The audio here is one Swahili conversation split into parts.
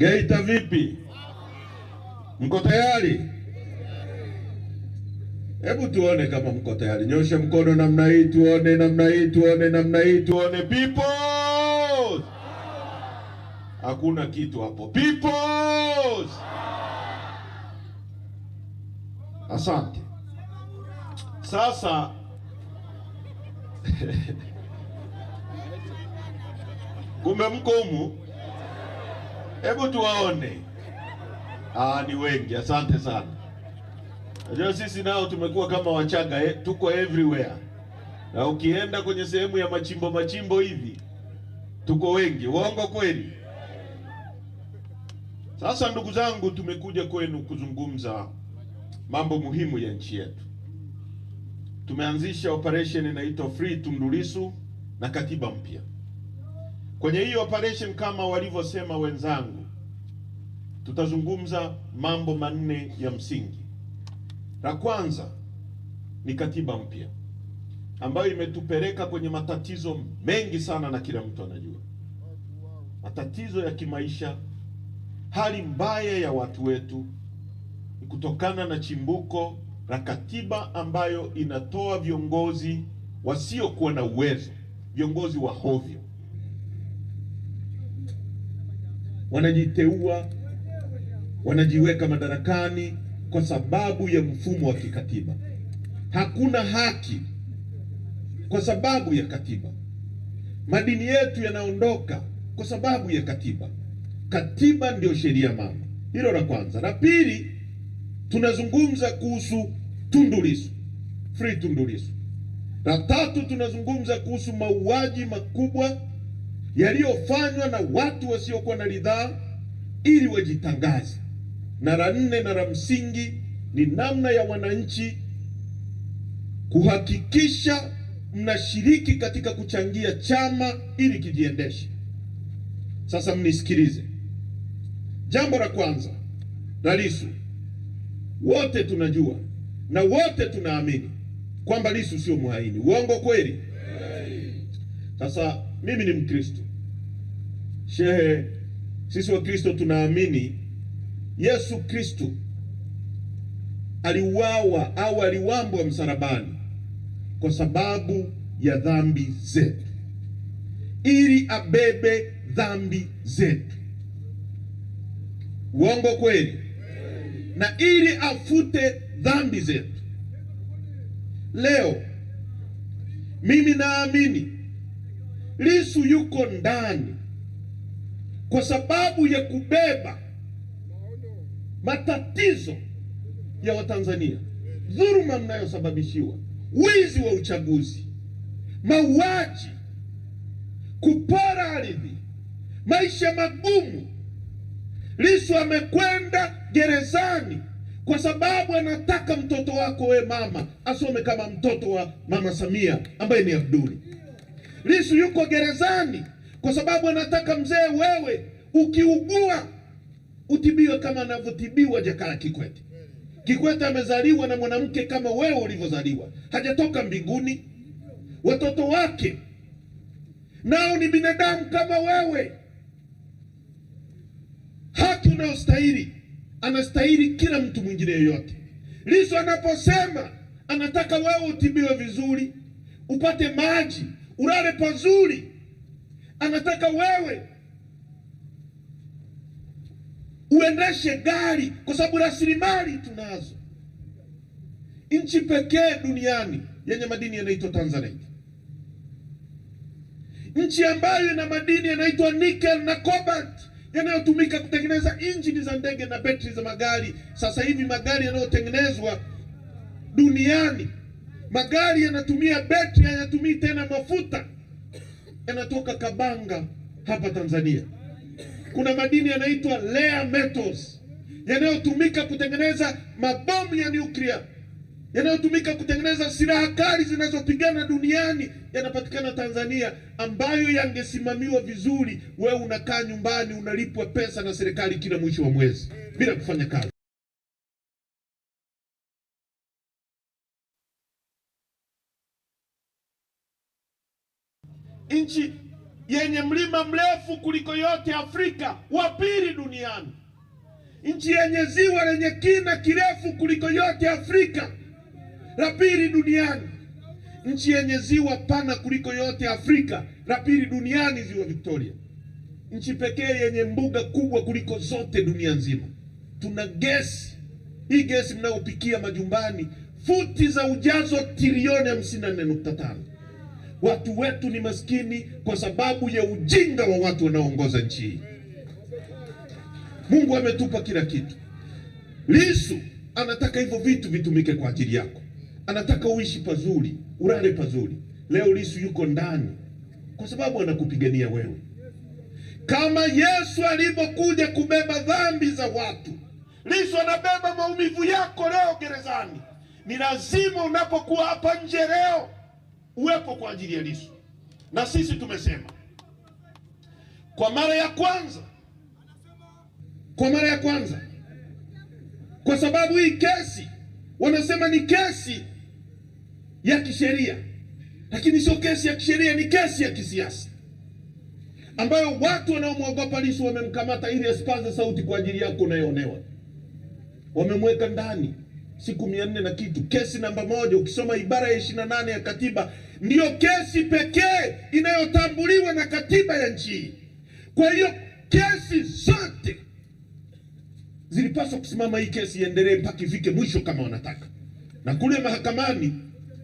Geita vipi? Mko tayari? Hebu tuone kama mko tayari. Nyosha mkono namna hii tuone, namna hii tuone, namna hii tuone. People! Hakuna kitu hapo. People! Asante. Sasa kumbe mko humu. Hebu tuwaone. Ni wengi. Asante sana. Najua sisi nao tumekuwa kama Wachaga, tuko everywhere. Na ukienda kwenye sehemu ya machimbo hivi, tuko wengi. Uongo kweli? Sasa ndugu zangu, tumekuja kwenu kuzungumza mambo muhimu ya nchi yetu. Tumeanzisha operation inaitwa Free Tundu Lissu na katiba mpya. Kwenye hii operation, kama walivyosema wenzangu, tutazungumza mambo manne ya msingi. La kwanza ni katiba mpya ambayo imetupeleka kwenye matatizo mengi sana, na kila mtu anajua matatizo ya kimaisha, hali mbaya ya watu wetu ni kutokana na chimbuko la katiba ambayo inatoa viongozi wasiokuwa na uwezo, viongozi wa hovyo, wanajiteua, wanajiweka madarakani kwa sababu ya mfumo wa kikatiba. Hakuna haki kwa sababu ya katiba. Madini yetu yanaondoka kwa sababu ya katiba. Katiba ndio sheria mama. Hilo la kwanza. La pili, tunazungumza kuhusu Tundu Lissu, Free Tundu Lissu. La tatu, tunazungumza kuhusu mauaji makubwa yaliyofanywa na watu wasiokuwa na ridhaa ili wajitangaze. Na la nne na la msingi ni namna ya wananchi kuhakikisha mnashiriki katika kuchangia chama ili kijiendeshe. Sasa mnisikilize. Jambo la kwanza la Lissu, wote tunajua na wote tunaamini kwamba Lissu sio mhaini. Uongo kweli? Sasa mimi ni Mkristo. Shehe, sisi wa Kristo tunaamini Yesu Kristo aliuawa au aliwambwa msalabani kwa sababu ya dhambi zetu, ili abebe dhambi zetu. Uongo kweli? Na ili afute dhambi zetu. Leo mimi naamini Lissu yuko ndani kwa sababu ya kubeba matatizo ya Watanzania, dhuluma mnayosababishiwa, wizi wa uchaguzi, mauaji, kupora ardhi, maisha magumu. Lissu amekwenda gerezani kwa sababu anataka mtoto wako we mama asome kama mtoto wa Mama Samia ambaye ni Abduli. Lissu yuko gerezani kwa sababu anataka mzee wewe ukiugua utibiwe kama anavyotibiwa Jakaya Kikwete. Kikwete amezaliwa na mwanamke kama wewe ulivyozaliwa, hajatoka mbinguni. Watoto wake nao ni binadamu kama wewe. Haki unayostahili anastahili kila mtu mwingine yoyote. Lissu anaposema anataka wewe utibiwe vizuri, upate maji, ulale pazuri, anataka wewe uendeshe gari, kwa sababu rasilimali tunazo. Nchi pekee duniani yenye madini yanaitwa Tanzanite, nchi ambayo ina madini yanaitwa nickel na cobalt yanayotumika kutengeneza injini za ndege na betri za magari. Sasa hivi magari yanayotengenezwa duniani, magari yanatumia betri, hayatumii tena mafuta, yanatoka Kabanga hapa Tanzania. Kuna madini yanaitwa rare metals yanayotumika kutengeneza mabomu ya nuclear, yanayotumika kutengeneza silaha kali zinazopigana duniani, yanapatikana Tanzania, ambayo yangesimamiwa vizuri. Wewe unakaa nyumbani unalipwa pesa na serikali kila mwisho wa mwezi bila kufanya kazi. Nchi yenye mlima mrefu kuliko yote Afrika, wa pili duniani. Nchi yenye ziwa lenye kina kirefu kuliko yote Afrika, la pili duniani. Nchi yenye ziwa pana kuliko yote Afrika, la pili duniani, ziwa Victoria. Nchi pekee yenye mbuga kubwa kuliko zote dunia nzima. Tuna gesi. Hii gesi mnayopikia majumbani, futi za ujazo trilioni 54.5. Watu wetu ni maskini kwa sababu ya ujinga wa watu wanaoongoza nchi hii. Mungu ametupa kila kitu. Lissu anataka hivyo vitu vitumike kwa ajili yako. Anataka uishi pazuri, ulale pazuri. Leo Lissu yuko ndani kwa sababu anakupigania wewe. Kama Yesu alivyokuja kubeba dhambi za watu, Lissu anabeba maumivu yako leo gerezani. Ni lazima unapokuwa hapa nje leo uwepo kwa ajili ya Lissu. Na sisi tumesema kwa mara ya kwanza, kwa sababu hii kesi wanasema ni kesi ya kisheria, lakini sio kesi ya kisheria, ni kesi ya kisiasa, ambayo watu wanaomwogopa Lissu wamemkamata ili asipaze sauti kwa ajili yako unayoonewa. Wamemweka ndani siku 400 na kitu. Kesi namba 1, ukisoma ibara ya 28 ya katiba, ndiyo kesi pekee inayotambuliwa na katiba ya nchi hii. Kwa hiyo kesi zote zilipaswa kusimama, hii kesi iendelee mpaka ifike mwisho kama wanataka. Na kule mahakamani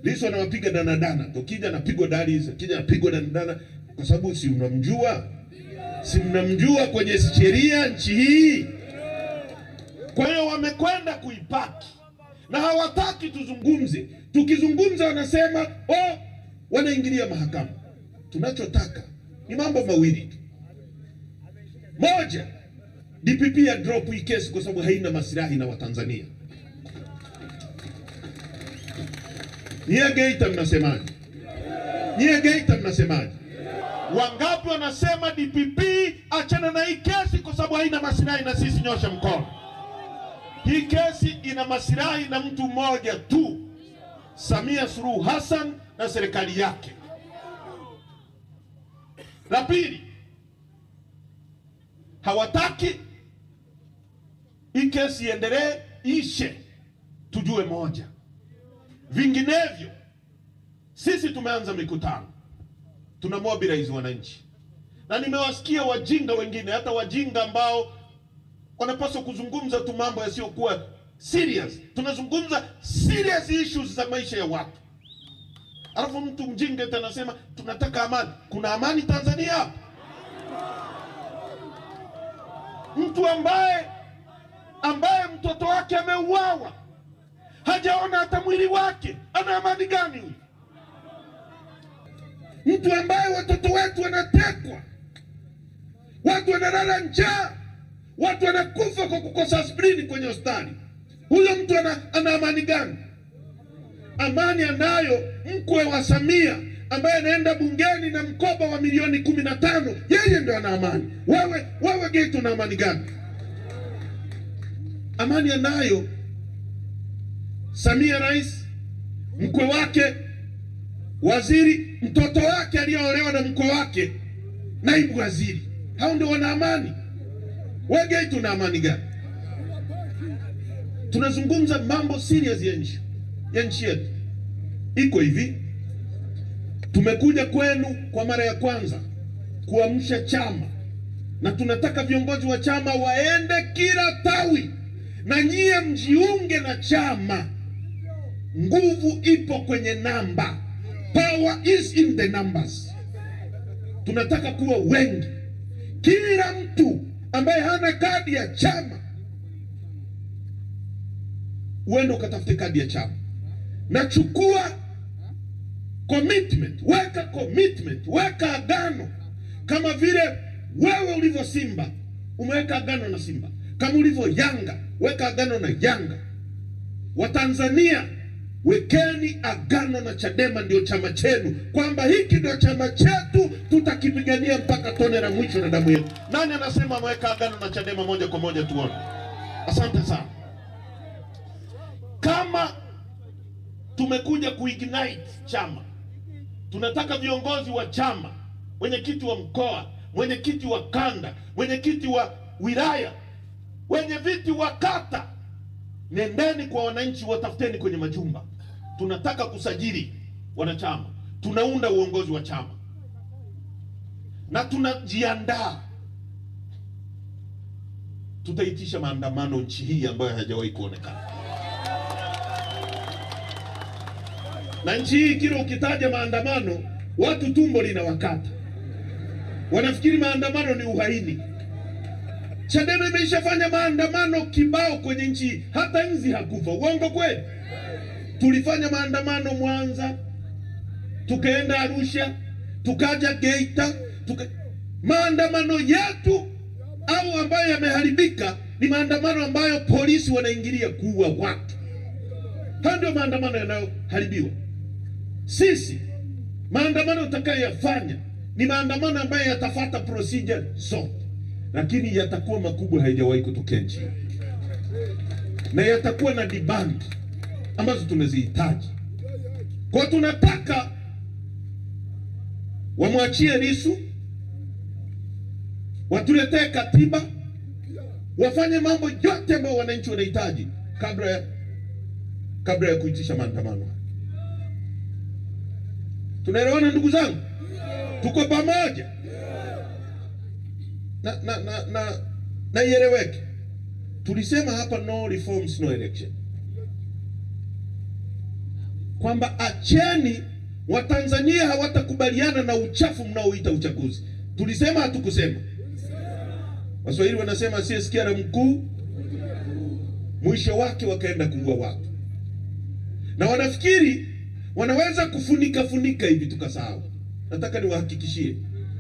Lissu anawapiga danadana, tukija anapigwa daliza, kija anapigwa danadana, kwa sababu si mnamjua kwenye sheria nchi hii. Kwa hiyo wamekwenda kuipaki na hawataki tuzungumze. Tukizungumza wanasema wanaingilia mahakama. Tunachotaka ni mambo mawili tu. Moja, DPP ya drop hii kesi kwa sababu haina maslahi na Watanzania. Nyie Geita mnasemaje? Wangapi wanasema DPP achana na hii kesi kwa sababu haina maslahi na sisi? Nyosha mkono. Hii kesi ina maslahi na mtu mmoja tu, Samia Suluhu Hassan na serikali yake. La pili, hawataki hii kesi iendelee, ishe, tujue moja. Vinginevyo sisi tumeanza mikutano, tuna mobilize wananchi. Na nimewasikia wajinga wengine, hata wajinga ambao wanapaswa kuzungumza tu mambo yasiyokuwa serious. Tunazungumza serious issues za maisha ya watu. Alafu mtu mjinga tena anasema tunataka amani. Kuna amani Tanzania? Mtu ambaye mtoto wake ameuawa, hajaona hata mwili wake, ana amani gani huyu? Mtu ambaye watoto wetu wanatekwa, watu wanalala njaa, watu wanakufa kwa kukosa aspirini kwenye hospitali, huyo mtu ana amani gani? Amani anayo mkwe wa Samia ambaye anaenda bungeni na mkoba wa milioni 15, yeye ndio ana amani. Wewe Geita una amani gani? Amani anayo Samia rais, mkwe wake waziri, mtoto wake aliyeolewa na mkwe wake naibu waziri. Hao ndio wana amani. Wewe Geita una amani gani? Tunazungumza mambo serious ya nchi yetu. Iko hivi, tumekuja kwenu kwa mara ya kwanza kuamsha chama, na tunataka viongozi wa chama waende kila tawi, na nyie mjiunge na chama. Nguvu ipo kwenye namba. Power is in the numbers. Tunataka kuwa wengi. Kila mtu ambaye hana kadi ya chama, uende ukatafute kadi ya chama. Nachukua commitment, weka agano. Kama vile wewe ulivyo Simba, umeweka agano na Simba. Kama ulivyo Yanga, weka agano na Yanga. Watanzania, wekeni agano na Chadema, ndio chama chenu, kwamba hiki ndio chama chetu, tutakipigania mpaka tone la mwisho na damu yetu. Nani anasema ameweka agano na Chadema? Moja kwa moja tuone. Asante sana. Kama tumekuja kuignite chama, tunataka viongozi wa chama mwenyekiti wa mkoa, mwenyekiti wa kanda, mwenyekiti wa wilaya, wenye viti wa kata, nendeni kwa wananchi, watafuteni kwenye majumba. Tunataka kusajili wanachama, tunaunda uongozi wa chama na tunajiandaa. Tutaitisha maandamano nchi hii ambayo hajawahi kuonekana. Na nchi hii kila ukitaja maandamano, watu tumbo linawakata, wanafikiri maandamano ni uhaini. Chadema imeshafanya maandamano kibao kwenye nchi, hata nzi hakufa. Uongo kweli? Tulifanya maandamano Mwanza, tukaenda Arusha, tukaja Geita, maandamano yetu au ambayo yameharibika ni maandamano ambayo polisi wanaingilia kuua watu. Hayo ndio maandamano yanayoharibiwa. Sisi maandamano tutakayoyafanya ni maandamano ambayo yatafuata procedure zote, lakini yatakuwa makubwa, haijawahi kutokea nchi, na yatakuwa na demand ambazo tunazihitaji. Kwa tunataka wamwachie Lissu, watuletee katiba, wafanye mambo yote ambayo wananchi wanahitaji kabla ya kuitisha maandamano. Tunaelewana ndugu zangu? Tuko pamoja? Na ieleweke. Tulisema hapa no reforms no election. Kwamba acheni, Watanzania hawatakubaliana na uchafu mnaoita uchaguzi. Tulisema hatukusema? Waswahili wanasema asiyesikia la mkuu mwisho wake wakaenda kuua watu. Na wanafikiri wanaweza kufunika hivi tukasahau. Nataka niwahakikishie,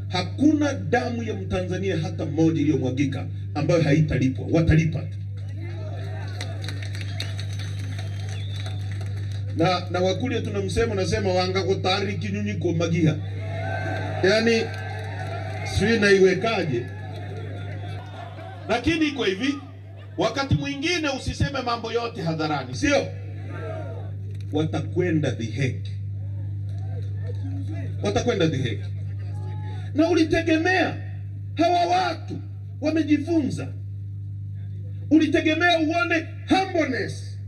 hakuna damu ya Mtanzania hata mmoja iliyomwagika ambayo haitalipwa. Watalipa tu. Na wakulia tunamsema, nasema wanga kutari kinyunyi kwa magia. Yaani sui na iwekaje. Lakini iko hivi, wakati mwingine usiseme mambo yote hadharani, sio? Watakwenda The Hague. Watakwenda The Hague. Na ulitegemea hawa watu wamejifunza. Ulitegemea uone humbleness.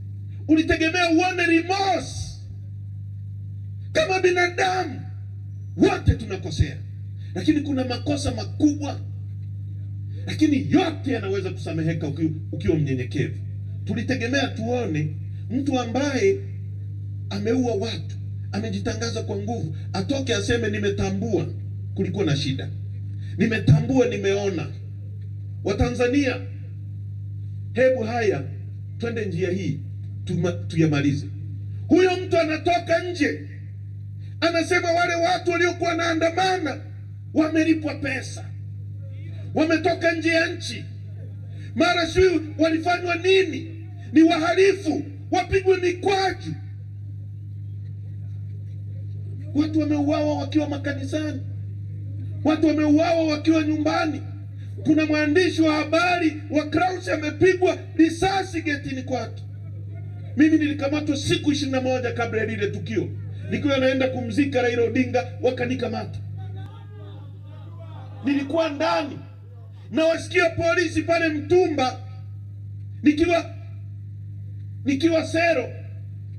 Ulitegemea uone remorse. Kama binadamu wote tunakosea, lakini kuna makosa makubwa, lakini yote yanaweza kusameheka ukiwa mnyenyekevu. Tulitegemea tuone mtu ambaye ameua watu, amejitangaza kwa nguvu, atoke aseme nimetambua kulikuwa na shida, nimetambua, nimeona. Watanzania, hebu haya twende njia hii tuyamalize. Huyo mtu anatoka nje anasema wale watu waliokuwa naandamana wamelipwa pesa, wametoka nje ya nchi, mara sio walifanywa nini, ni wahalifu, wapigwe mikwaju. Watu wameuawa wakiwa makanisani, watu wameuawa wakiwa nyumbani. Kuna mwandishi wa habari wa Kraus amepigwa risasi getini kwake. Mimi nilikamatwa siku 21 kabla ya lile tukio, nikiwa naenda kumzika Raila Odinga, wakanikamata. Nilikuwa ndani na wasikia polisi pale Mtumba, nikiwa Sero,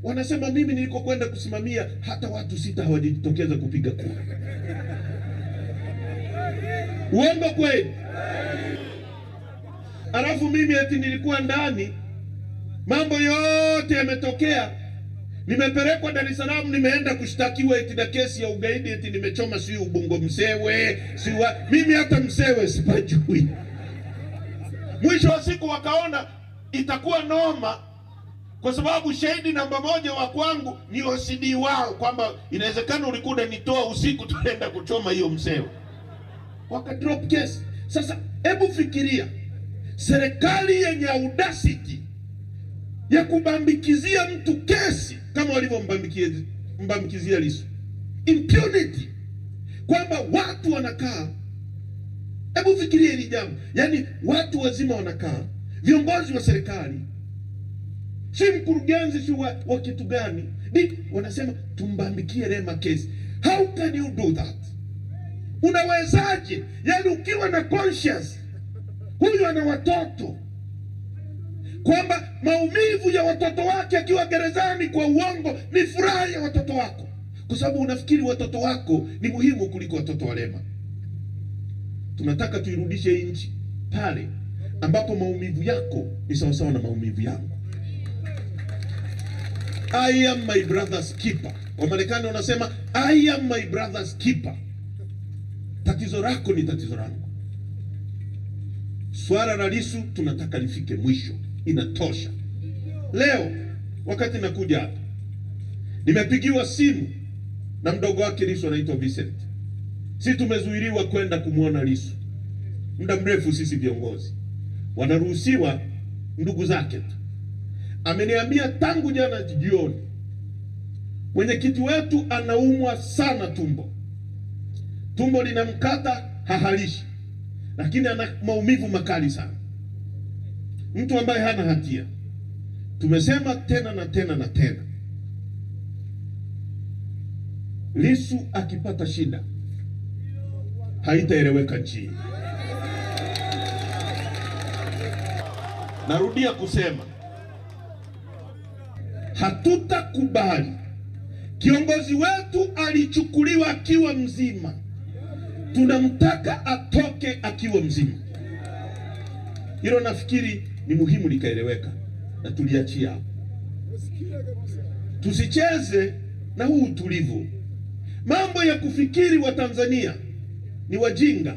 wanasema mimi nilikokwenda kusimamia hata watu 6 hawajitokeza kupiga kura. Uongo kweli? Alafu mimi eti nilikuwa ndani, mambo yote yametokea, nimepelekwa Dar es Salaam, nimeenda kushtakiwa eti na kesi ya ugaidi, eti nimechoma sio Ubungo Msewe, mimi hata Msewe sipajui. Mwisho wa siku wakaona itakuwa noma, kwa sababu shahidi namba 1 wa kwangu ni OCD wao, kwamba inawezekana ulikuwa nitoa usiku tuenda kuchoma hiyo Msewe. Waka drop case. Sasa hebu fikiria serikali yenye audacity ya kubambikizia mtu kesi kama walivyombambikizia Lissu. Impunity. Kwamba watu wanakaa, hebu fikiria hili jambo. Yaani watu wazima wanakaa, viongozi wa serikali, si mkurugenzi si wa kitu gani, wanasema tumbambikie Rema kesi. How can you do that? Unawezaje? Yaani ukiwa na conscious huyu ana watoto, kwamba maumivu ya watoto wake akiwa gerezani kwa uongo ni furaha ya watoto wako, kwa sababu unafikiri watoto wako ni muhimu kuliko watoto walema. Tunataka tuirudishe nchi pale ambapo maumivu yako ni sawasawa na maumivu yangu. I am my brother's keeper. Wamarekani wanasema I am my brother's keeper. Tatizo lako ni tatizo langu. Swala la Lissu tunataka lifike mwisho. Inatosha. Leo wakati nakuja hapa nimepigiwa simu na mdogo wake Lissu anaitwa Vincent. Sisi tumezuiliwa kwenda kumuona Lissu muda mrefu. Sisi viongozi wanaruhusiwa ndugu zake tu. Ameniambia tangu jana jioni mwenyekiti wetu anaumwa sana tumbo. Tumbo linamkata, hahalishi, lakini ana maumivu makali sana. Mtu ambaye hana hatia. Tumesema tena na tena na tena, Lissu akipata shida haitaeleweka nchini. Narudia kusema, hatutakubali kiongozi wetu alichukuliwa akiwa mzima. Tunamtaka atoke akiwa mzima. Hilo nafikiri ni muhimu likaeleweka na tuliachia hapo. Tusicheze na huu utulivu. Mambo ya kufikiri wa Tanzania ni wajinga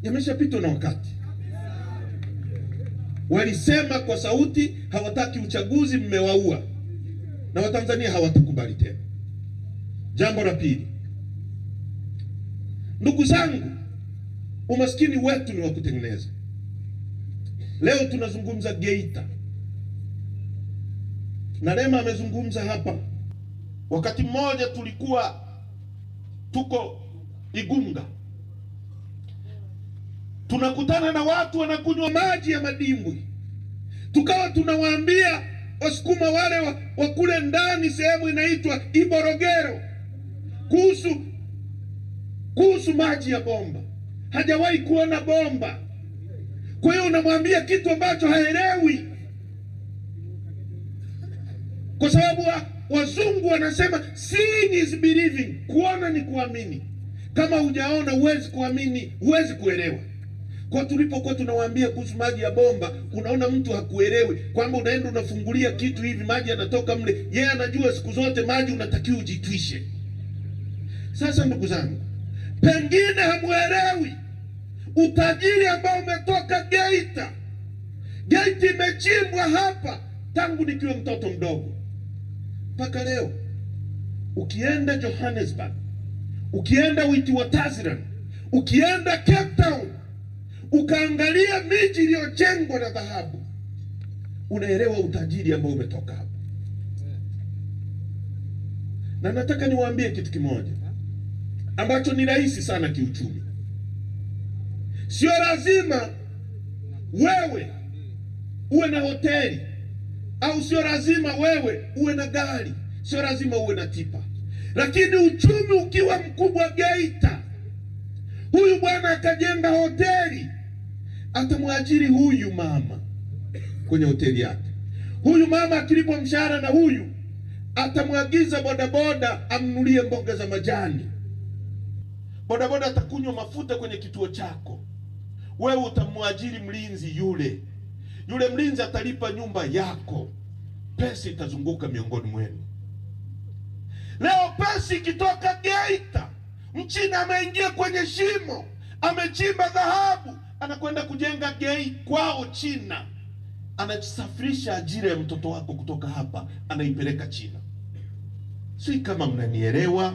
yameshapitwa na wakati. Walisema kwa sauti hawataki uchaguzi, mmewaua, na Watanzania hawatakubali tena. Jambo la pili, ndugu zangu, umaskini wetu ni wa kutengeneza. Leo tunazungumza Geita, na Lema amezungumza hapa. Wakati mmoja tulikuwa tuko Igunga, tunakutana na watu wanakunywa maji ya madimbwi, tukawa tunawaambia Wasukuma wale wa kule ndani sehemu inaitwa Iborogero kuhusu maji ya bomba. Hajawahi kuona bomba, kwa hiyo unamwambia kitu ambacho haelewi, kwa sababu wazungu wanasema seeing is believing, kuona ni kuamini. Kama hujaona huwezi kuamini, huwezi kuelewa. Kwa tulipokuwa tunawaambia kuhusu maji ya bomba, unaona mtu hakuelewi, kwamba unaenda unafungulia kitu hivi maji yanatoka mle, yeye anajua siku zote maji unatakiwa ujitwishe. Sasa ndugu zangu, pengine hamuelewi utajiri ambao umetoka Geita. Geita imechimbwa hapa tangu nikiwa mtoto mdogo mpaka leo. Ukienda Johannesburg, ukienda Witwatersrand, ukienda Cape Town, ukaangalia miji iliyojengwa na dhahabu, unaelewa utajiri ambao umetoka hapa. Na nataka niwaambie kitu kimoja ambacho ni rahisi sana kiuchumi. Sio lazima wewe uwe na hoteli, au sio lazima wewe uwe na gari, sio lazima uwe na tipa. Lakini uchumi ukiwa mkubwa Geita, huyu bwana akajenga hoteli, atamwajiri huyu mama kwenye hoteli yake. Huyu mama akilipwa mshahara na huyu atamwagiza bodaboda amnulie mboga za majani. Bodaboda atakunywa mafuta kwenye kituo chako. Wewe utamwajiri mlinzi, yule mlinzi atalipa nyumba yako. Pesa itazunguka miongoni mwenu. Leo pesa ikitoka Geita, Mchina ameingia kwenye shimo, amechimba dhahabu, anakwenda kujenga Geita kwao China, anasafirisha ajira ya mtoto wako kutoka hapa anaipeleka China. Si kama mnanielewa?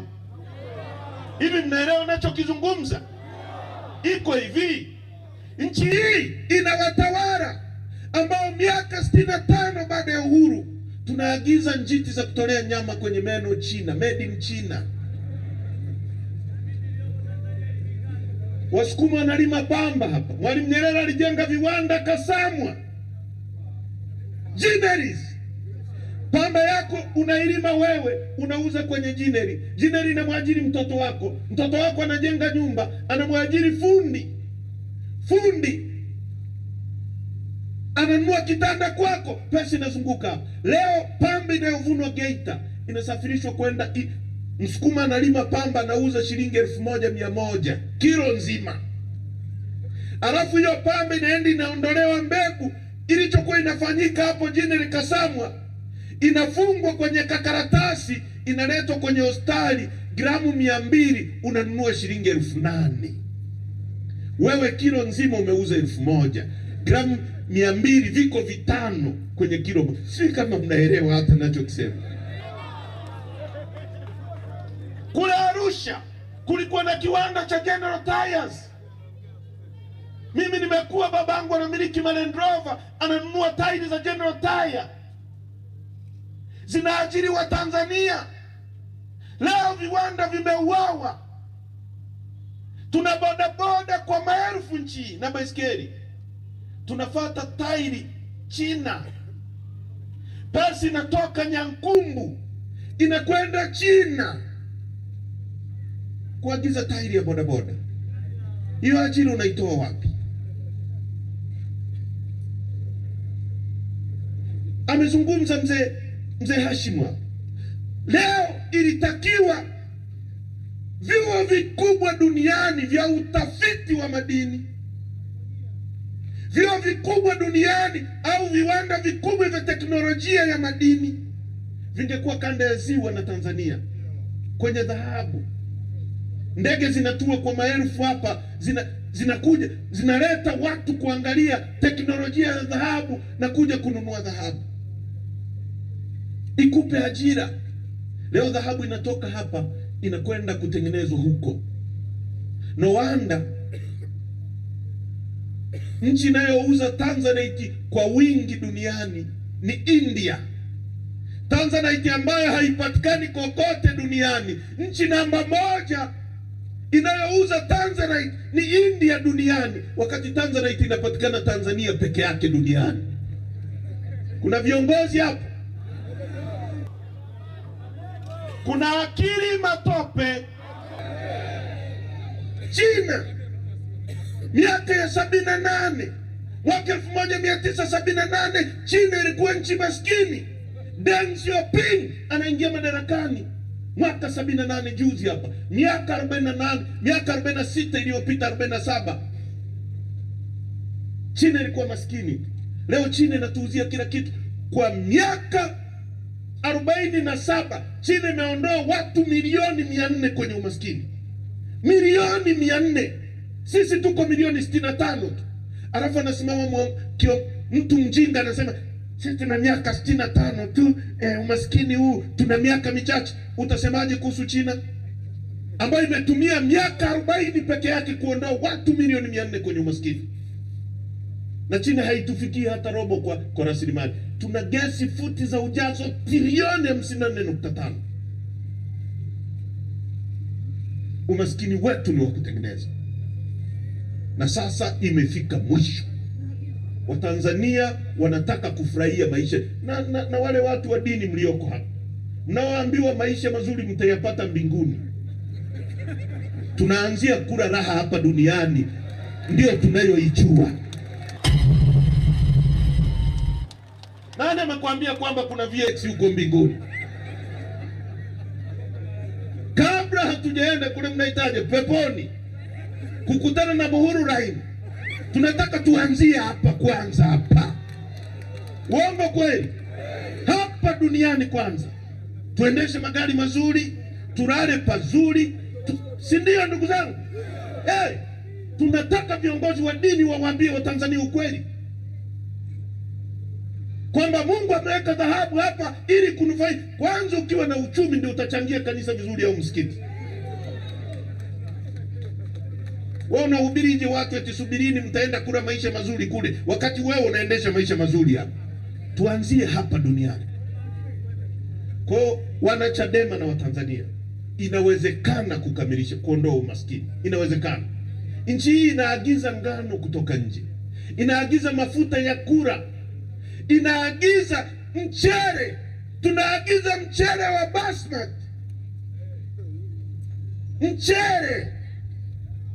Hivi mnaelewa ninachokizungumza? Iko hivi, nchi hii ina watawala ambao miaka 65 baada ya uhuru tunaagiza njiti za kutolea nyama kwenye meno China, made in China. Wasukuma wanalima pamba hapa. Mwalimu Nyerere alijenga viwanda Kasamwa, Jineris. Pamba yako unailima wewe, unauza kwenye jineri. Jineri inamwajiri mtoto wako, mtoto wako anajenga nyumba, anamwajiri fundi ananunua kitanda kwako, pesa inazunguka. Leo pamba inayovunwa Geita inasafirishwa kwenda Msukuma analima pamba, anauza shilingi 1100 kilo nzima. Alafu hiyo pamba inaenda inaondolewa mbegu, ilichokuwa inafanyika hapo jineri Kasamwa, inafungwa kwenye kakaratasi, inaletwa kwenye hospitali, gramu 200 unanunua shilingi 8,000. Wewe kilo nzima umeuza 1,000, gramu 200 viko vitano kwenye kilo. Si kama mnaelewa hata ninachokisema. Kule Arusha kulikuwa na kiwanda cha General Tyres. Mimi nimekuwa, babangu anamiliki Land Rover, ananunua tairi za General Tyre, zinaajiri wa Tanzania. Leo viwanda vimeuawa. Tuna bodaboda kwa maelfu nchi na baiskeli, tunafata tairi China. Pesa inatoka Nyankumbu inakwenda China kuagiza tairi ya bodaboda. Hiyo ajira unaitoa wapi? Amezungumza mzee Hashim. Leo ilitakiwa vyuo vikubwa duniani vya utafiti wa madini, vyuo vikubwa duniani au viwanda vikubwa vya teknolojia ya madini vingekuwa kanda ya Ziwa na Tanzania kwenye dhahabu. Ndege zinatua kwa maelfu hapa, zinakuja zinaleta watu kuangalia teknolojia ya dhahabu na kuja kununua dhahabu, ikupe ajira. Leo dhahabu inatoka hapa inakwenda kutengenezwa huko. No wonder nchi inayouza Tanzanite kwa wingi duniani ni India. Tanzanite ambayo haipatikani kokote duniani. Nchi namba 1 inayouza Tanzanite ni India duniani, wakati Tanzanite inapatikana Tanzania peke yake duniani. Kuna viongozi hapo, kuna akili matope. China miaka ya 78, mwaka 1978 China ilikuwa nchi maskini. Deng Xiaoping anaingia madarakani mwaka 78, juzi hapa, miaka 48, miaka 46 iliyopita, 47. China ilikuwa maskini. Leo China inatuuzia kila kitu. Kwa miaka 47 China imeondoa watu milioni 400 kwenye umaskini. Milioni 400. Sisi tuko milioni 65 tu. Alafu anasimama mtu mjinga anasema sisi tuna miaka 65 tu, umaskini huu tuna miaka michache. Utasemaje kuhusu China ambayo imetumia miaka 40 peke yake kuondoa watu milioni 400 kwenye umaskini? Na China haitufikii hata robo kwa rasilimali. Tuna gesi futi za ujazo trilioni 54.5. Umaskini wetu ni wa kutengeneza. Na sasa imefika mwisho. Watanzania wanataka kufurahia maisha. Na wale watu wa dini mlioko hapa, mnaoambiwa maisha mazuri mtayapata mbinguni, tunaanzia kula raha hapa duniani, ndio tunayoijua. Nani amekwambia kwamba kuna VX huko mbinguni? Kabla hatujaenda kule, mnahitaji peponi kukutana na Buhuru Rahim. Tunataka tuanzie hapa kwanza, hapa. Uongo kweli? Hapa duniani kwanza. Tuendeshe magari mazuri, tulale pazuri, si ndio ndugu zangu? Tunataka viongozi wa dini wawaambie Watanzania ukweli kwamba Mungu ameweka dhahabu hapa ili kunufaisha. Kwanza ukiwa na uchumi ndio utachangia kanisa vizuri au msikiti. Wewe unahubirije watu eti subirini mtaenda kula maisha mazuri kule, wakati wewe unaendesha maisha mazuri hapa? Tuanzie hapa duniani. Kwa wana Chadema na Watanzania, inawezekana kukamilisha kuondoa umaskini. Inawezekana. Nchi hii inaagiza ngano kutoka nje, inaagiza mafuta ya kura, inaagiza mchele Tunaagiza mchele wa basmati, mchele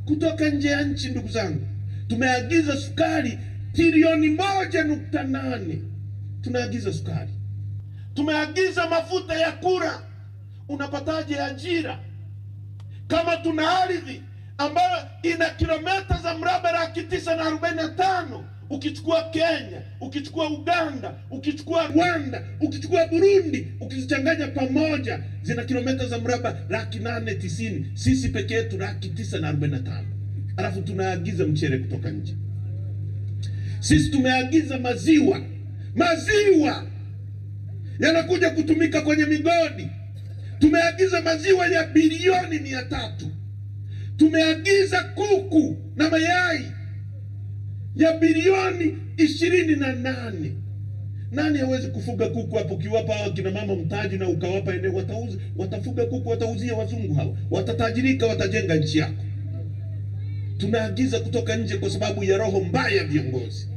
kutoka nje ya nchi. Ndugu zangu, tumeagiza sukari trilioni 1.8. Tunaagiza sukari, tumeagiza mafuta ya kura. Unapataje ajira kama tuna ardhi ambayo ina kilomita za mraba 945? Ukichukua Kenya, ukichukua Uganda, ukichukua Rwanda, ukichukua Burundi, ukizichanganya pamoja zina kilomita za mraba 890. Sisi peke yetu 945. Alafu tunaagiza mchele kutoka nje. Sisi tumeagiza maziwa yanakuja kutumika kwenye migodi. Tumeagiza maziwa ya bilioni 300. Tumeagiza kuku na mayai ya bilioni 28. Nani hawezi kufuga kuku hapo? Ukiwapa hawa kina mama mtaji na ukawapa eneo, watafuga kuku, watauzia wazungu hawa, watatajirika, watajenga nchi yako. Tunaagiza kutoka nje kwa sababu ya roho mbaya viongozi.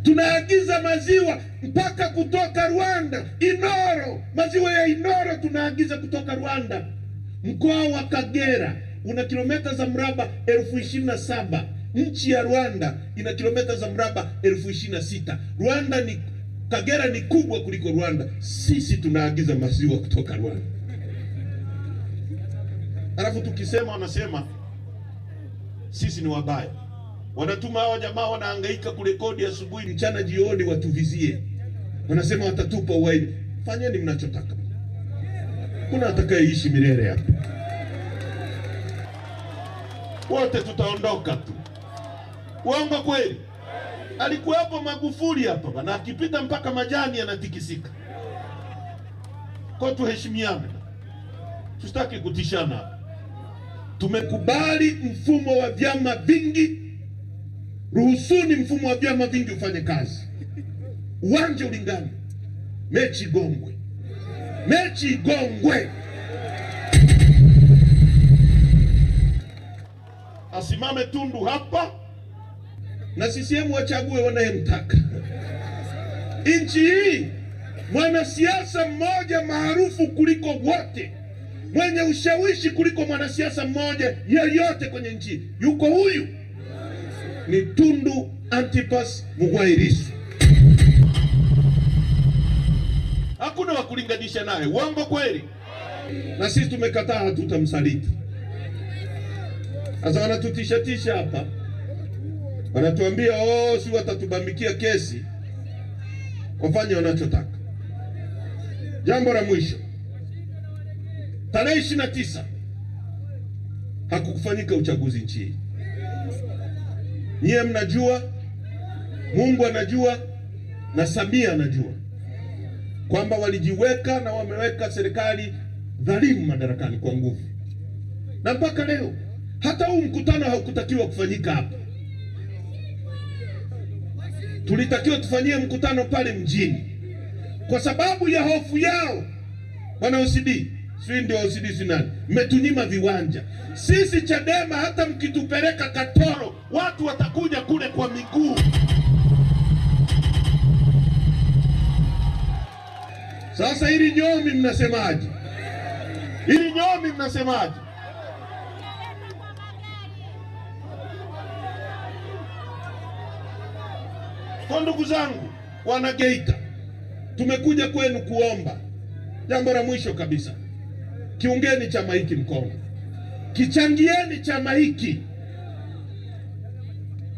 Tunaagiza maziwa mpaka kutoka Rwanda, Inoro, maziwa ya Inoro tunaagiza kutoka Rwanda. Mkoa wa Kagera una kilomita za mraba 27,000. Nchi ya Rwanda ina kilomita za mraba 26,000. Kagera ni kubwa kuliko Rwanda. Sisi tunaagiza maziwa kutoka Rwanda. Alafu tukisema, wanasema sisi ni wabaya. Wanatuma hawa jamaa, wanahangaika kurekodi asubuhi, mchana, jioni, watuvizie. Wanasema watatupa uwaini. Fanyeni mnachotaka. Kuna atakayeishi milele hapa? Wote tutaondoka tu. Uongo kweli? Alikuwepo Magufuli hapa na akipita mpaka majani yanatikisika. Kwa tuheshimiane, tusitaki kutishana. Tumekubali mfumo wa vyama vingi. Ruhusuni mfumo wa vyama vingi ufanye kazi. Uwanja ulingane, mechi igongwe, mechi igongwe. Asimame Tundu hapa na CCM wachague wanayemtaka. Nchi hii mwanasiasa mmoja maarufu kuliko wote, mwenye ushawishi kuliko mwanasiasa mmoja yeyote kwenye nchi, yuko huyu, ni Tundu Antipas Mugwai Lissu. Hakuna wa kulinganisha naye. Uongo kweli? Na sisi tumekataa, hatutamsaliti. Sasa wanatutisha hapa, wanatuambia si watatubambikia kesi, wafanye wanachotaka. Jambo la mwisho, tarehe 29 hakukufanyika uchaguzi nchi hii. Nyie mnajua, Mungu anajua, na Samia anajua kwamba walijiweka na wameweka serikali dhalimu madarakani kwa nguvu. Na mpaka leo hata huu mkutano haukutakiwa kufanyika hapa. Tulitakiwa tufanyie mkutano pale mjini. Kwa sababu ya hofu yao wana OCD, sisi ndio OCD sinani, mmetunyima viwanja. Sisi Chadema hata mkitupeleka Katoro, watu watakuja kule kwa miguu. Sasa hili nyomi mnasemaje? Hili nyomi mnasemaje? Kwa ndugu zangu wana Geita, tumekuja kwenu kuomba. Jambo la mwisho kabisa, kiungeni chama hiki mkono, kichangieni chama hiki.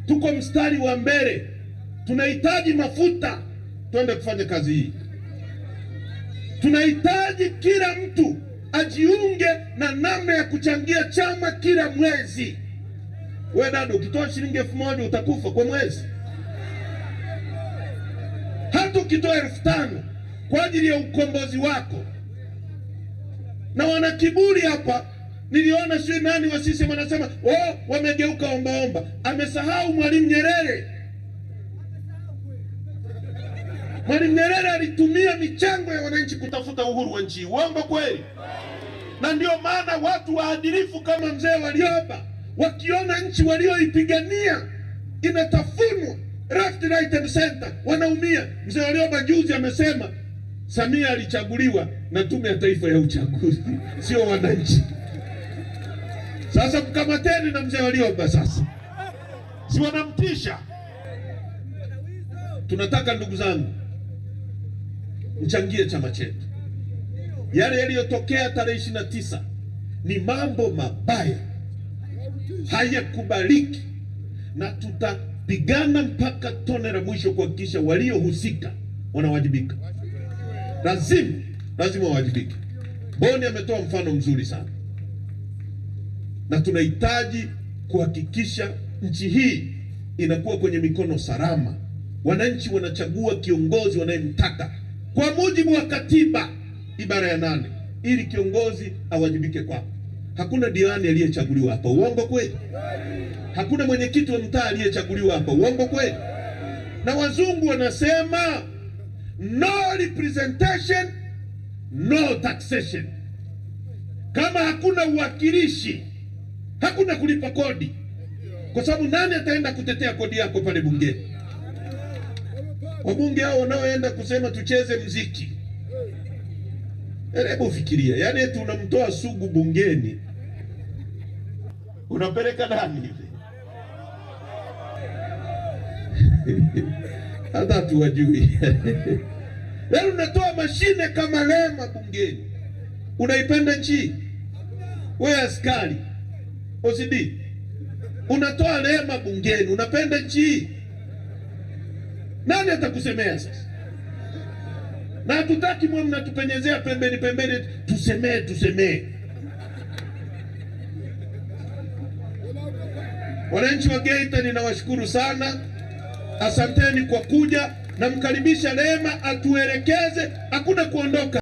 Tuko mstari wa mbele, tunahitaji mafuta twende kufanya kazi hii. Tunahitaji kila mtu ajiunge na namna ya kuchangia chama kila mwezi. Wewe dada, ukitoa shilingi 1,000 utakufa kwa mwezi. Hata ukitoa 5,000 kwa ajili ya ukombozi wako. Na wana kiburi hapa. Niliona sio nani wa sisi wanasema wamegeuka ombaomba. Amesahau Mwalimu Nyerere. Mwalimu Nyerere alitumia michango ya wananchi kutafuta uhuru wa nchi. Uongo kweli? Na ndio maana watu waadilifu kama mzee Warioba wakiona nchi walioipigania inatafunwa left, right and center wanaumia. Mzee Warioba juzi amesema Samia alichaguliwa na Tume ya Taifa ya Uchaguzi, sio wananchi. Sasa mkamateni na mzee Warioba sasa, si wanamtisha? Tunataka ndugu zangu, mchangie chama chetu. Yale yaliyotokea tarehe 29 ni mambo mabaya, hayakubaliki, na tutapigana mpaka tone la mwisho kuhakikisha waliohusika wanawajibika. Lazima wawajibike. Boni ametoa mfano mzuri sana, na tunahitaji kuhakikisha nchi hii inakuwa kwenye mikono salama. Wananchi wanachagua kiongozi wanayemtaka kwa mujibu wa katiba ibara ya 8, ili kiongozi awajibike kwao. Hakuna diwani aliyechaguliwa hapa, uongo kweli? Hakuna mwenyekiti wa mtaa aliyechaguliwa hapa, uongo kweli? Na wazungu wanasema no representation, no taxation. Kama hakuna uwakilishi, hakuna kulipa kodi, kwa sababu nani ataenda kutetea kodi yako pale bungeni? Wabunge hao wanaoenda kusema tucheze mziki, hebu fikiria, yaani tunamtoa Sugu bungeni, unapeleka nani hivi? Hata tuwajui. Leo unatoa mashine kama Lema bungeni. Unaipenda nchi? Wewe askari OCD, unatoa Lema bungeni, unapenda nchi? Nani atakusemea sasa? Na hatutaki mwe mnatupenyezea pembeni tusemee. Wananchi wa Geita, ninawashukuru sana. Asanteni kwa kuja, na mkaribisha Lema atuelekeze, hakuna kuondoka.